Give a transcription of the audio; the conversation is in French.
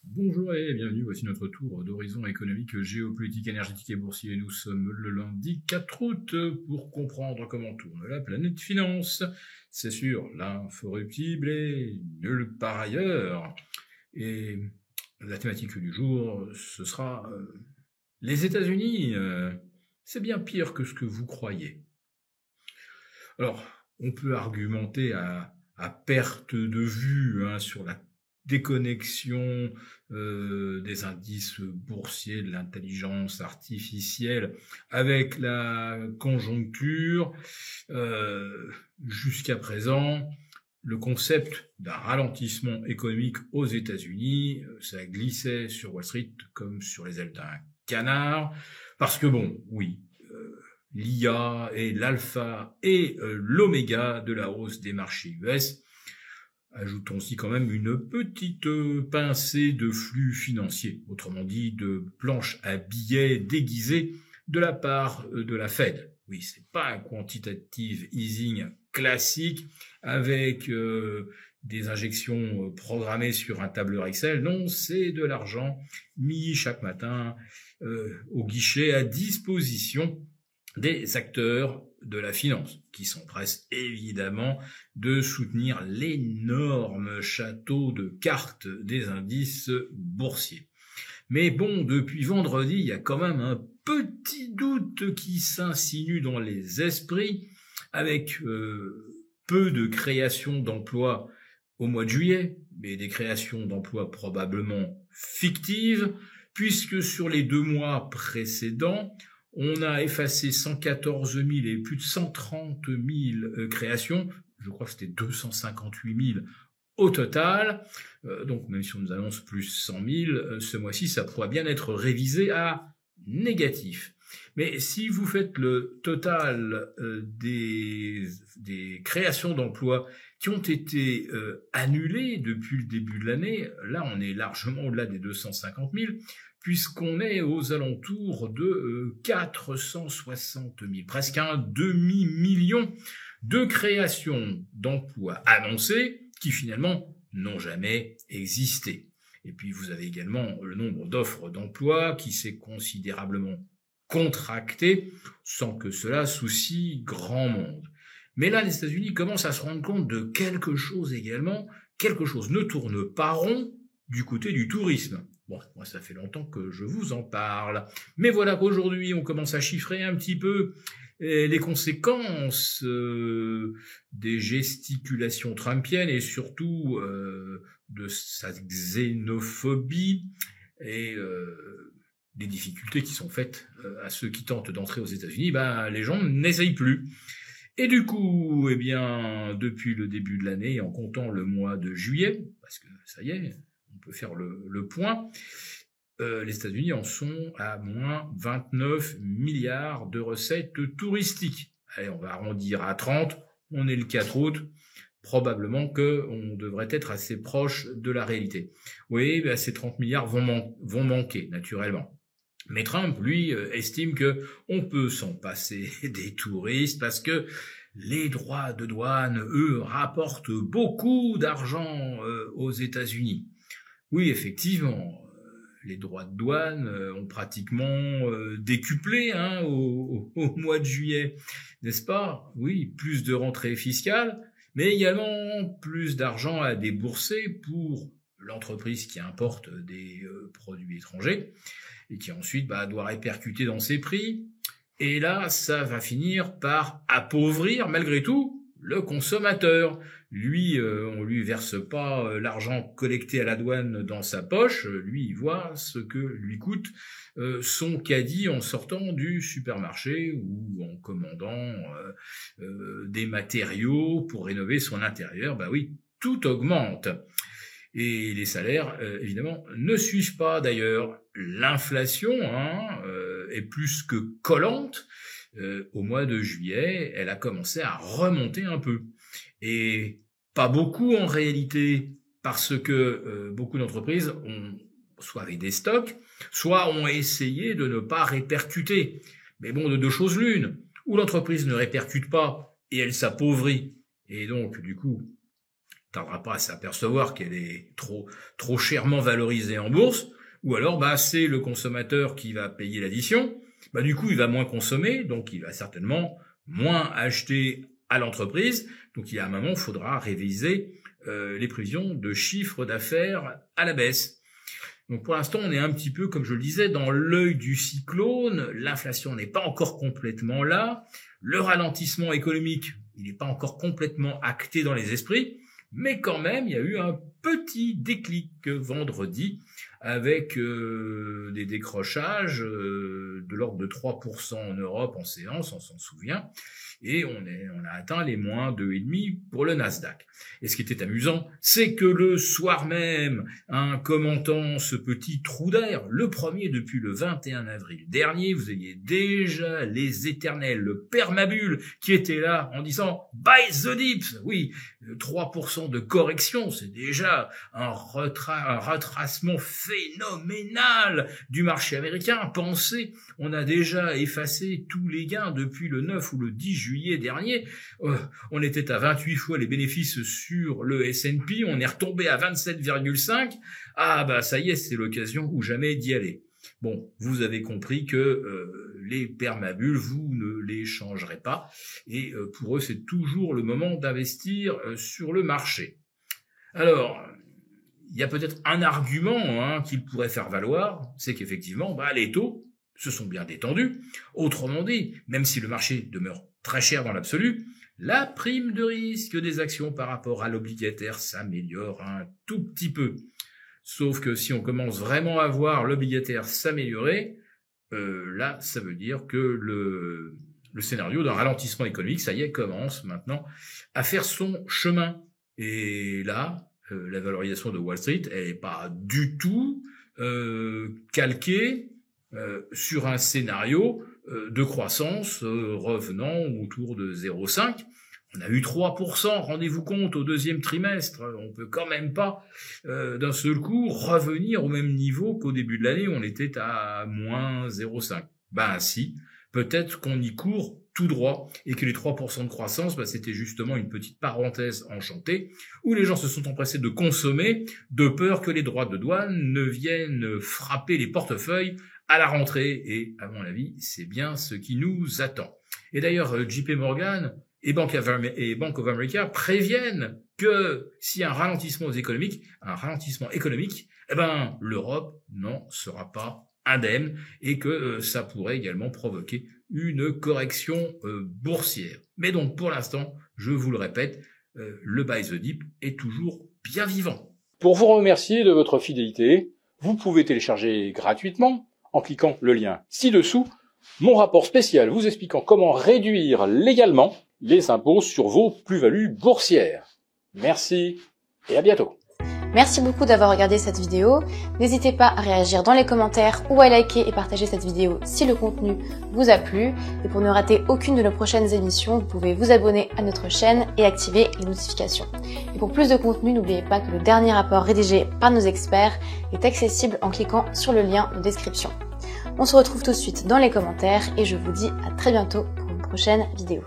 Bonjour et bienvenue, voici notre tour d'horizon économique, géopolitique, énergétique et boursier. Nous sommes le lundi 4 août pour comprendre comment tourne la planète finance. C'est sûr, l'inforruptible et nulle part ailleurs. Et la thématique du jour, ce sera les États-Unis. C'est bien pire que ce que vous croyez. Alors, on peut argumenter à perte de vue sur la déconnexion des indices boursiers, de l'intelligence artificielle avec la conjoncture. Jusqu'à présent, le concept d'un ralentissement économique aux États-Unis, ça glissait sur Wall Street comme sur les ailes d'un canard, parce que oui, l'IA est l'alpha et l'oméga de la hausse des marchés US. Ajoutons aussi quand même une petite pincée de flux financiers, autrement dit de planches à billets déguisées de la part de la Fed. Oui, c'est pas un quantitative easing classique avec des injections programmées sur un tableur Excel. Non, c'est de l'argent mis chaque matin au guichet à disposition des acteurs de la finance, qui s'empressent évidemment de soutenir l'énorme château de cartes des indices boursiers. Mais depuis vendredi, il y a quand même un petit doute qui s'insinue dans les esprits, avec peu de création d'emplois au mois de juillet, mais des créations d'emplois probablement fictives, puisque sur les 2 mois précédents, on a effacé 114 000 et plus de 130 000 créations. Je crois que c'était 258 000 au total. Donc même si on nous annonce plus 100 000, ce mois-ci, ça pourrait bien être révisé à négatif. Mais si vous faites le total des créations d'emplois qui ont été annulées depuis le début de l'année, là on est largement au-delà des 250 000, puisqu'on est aux alentours de 460 000, presque un demi-million de créations d'emplois annoncées qui finalement n'ont jamais existé. Et puis vous avez également le nombre d'offres d'emploi qui s'est considérablement contracté sans que cela soucie grand monde. Mais là, les États-Unis commencent à se rendre compte de quelque chose également. Quelque chose ne tourne pas rond du côté du tourisme. Moi, ça fait longtemps que je vous en parle. Mais voilà qu'aujourd'hui, on commence à chiffrer un petit peu les conséquences des gesticulations trumpiennes et surtout de sa xénophobie et des difficultés qui sont faites à ceux qui tentent d'entrer aux États-Unis. Les gens n'essayent plus. Et du coup, depuis le début de l'année, en comptant le mois de juillet, parce que ça y est, on peut faire le point, les États-Unis en sont à moins 29 milliards de recettes touristiques. Allez, on va arrondir à 30, on est le 4 août, probablement qu'on devrait être assez proche de la réalité. Oui, ces 30 milliards vont manquer, naturellement. Mais Trump, lui, estime que on peut s'en passer des touristes parce que les droits de douane, eux, rapportent beaucoup d'argent aux États-Unis. Oui, effectivement, les droits de douane ont pratiquement décuplé au mois de juillet, n'est-ce pas? Oui, plus de rentrées fiscales, mais également plus d'argent à débourser pour l'entreprise qui importe des produits étrangers et qui ensuite doit répercuter dans ses prix. Et là, ça va finir par appauvrir malgré tout le consommateur. Lui, on lui verse pas l'argent collecté à la douane dans sa poche. Lui, il voit ce que lui coûte son caddie en sortant du supermarché ou en commandant des matériaux pour rénover son intérieur. Oui, tout augmente. Et les salaires, évidemment, ne suivent pas. D'ailleurs, l'inflation est plus que collante. Au mois de juillet, elle a commencé à remonter un peu. Et pas beaucoup en réalité, parce que beaucoup d'entreprises ont soit avec des stocks, soit ont essayé de ne pas répercuter. Mais de deux choses l'une, ou l'entreprise ne répercute pas et elle s'appauvrit, et donc du coup tardera pas à s'apercevoir qu'elle est trop chèrement valorisée en bourse, ou alors c'est le consommateur qui va payer l'addition. Du coup, il va moins consommer, donc il va certainement moins acheter à l'entreprise. Donc il y a un moment, il faudra réviser les prévisions de chiffre d'affaires à la baisse. Donc pour l'instant, on est un petit peu, comme je le disais, dans l'œil du cyclone. L'inflation n'est pas encore complètement là. Le ralentissement économique, il n'est pas encore complètement acté dans les esprits. Mais quand même, il y a eu un petit déclic vendredi avec des décrochages de l'ordre de 3% en Europe en séance, on s'en souvient. Et on a atteint les moins 2,5 pour le Nasdaq. Et ce qui était amusant, c'est que le soir même, commentant ce petit trou d'air, le premier depuis le 21 avril dernier, vous aviez déjà les éternels, le permabule, qui était là en disant « Buy the dips ». Oui, 3% de correction, c'est déjà un retracement phénoménal du marché américain. Pensez, on a déjà effacé tous les gains depuis le 9 ou le 10 juillet dernier. On était à 28 fois les bénéfices sur le S&P, on est retombé à 27,5. Ça y est, c'est l'occasion ou jamais d'y aller. Bon, vous avez compris que les permabules, vous ne les changerez pas. Et pour eux, c'est toujours le moment d'investir sur le marché. Alors, il y a peut-être un argument qu'ils pourraient faire valoir, c'est qu'effectivement, les taux se sont bien détendus. Autrement dit, même si le marché demeure très cher dans l'absolu, la prime de risque des actions par rapport à l'obligataire s'améliore un tout petit peu. Sauf que si on commence vraiment à voir l'obligataire s'améliorer, là, ça veut dire que le scénario d'un ralentissement économique, ça y est, commence maintenant à faire son chemin. Et là, la valorisation de Wall Street, elle n'est pas du tout calquée sur un scénario de croissance revenant autour de 0,5. On a eu 3%, rendez-vous compte, au deuxième trimestre. On peut quand même pas, d'un seul coup, revenir au même niveau qu'au début de l'année, où on était à moins 0,5. Si, peut-être qu'on y court tout droit, et que les 3% de croissance, c'était justement une petite parenthèse enchantée, où les gens se sont empressés de consommer, de peur que les droits de douane ne viennent frapper les portefeuilles à la rentrée. Et, à mon avis, c'est bien ce qui nous attend. Et d'ailleurs, JP Morgan et Bank of America préviennent que s'il y a un ralentissement économique, l'Europe n'en sera pas indemne et que ça pourrait également provoquer une correction boursière. Mais donc, pour l'instant, je vous le répète, le buy the dip est toujours bien vivant. Pour vous remercier de votre fidélité, vous pouvez télécharger gratuitement, en cliquant le lien ci-dessous, mon rapport spécial vous expliquant comment réduire légalement les impôts sur vos plus-values boursières. Merci et à bientôt. Merci beaucoup d'avoir regardé cette vidéo. N'hésitez pas à réagir dans les commentaires ou à liker et partager cette vidéo si le contenu vous a plu. Et pour ne rater aucune de nos prochaines émissions, vous pouvez vous abonner à notre chaîne et activer les notifications. Et pour plus de contenu, n'oubliez pas que le dernier rapport rédigé par nos experts est accessible en cliquant sur le lien de description. On se retrouve tout de suite dans les commentaires et je vous dis à très bientôt pour une prochaine vidéo.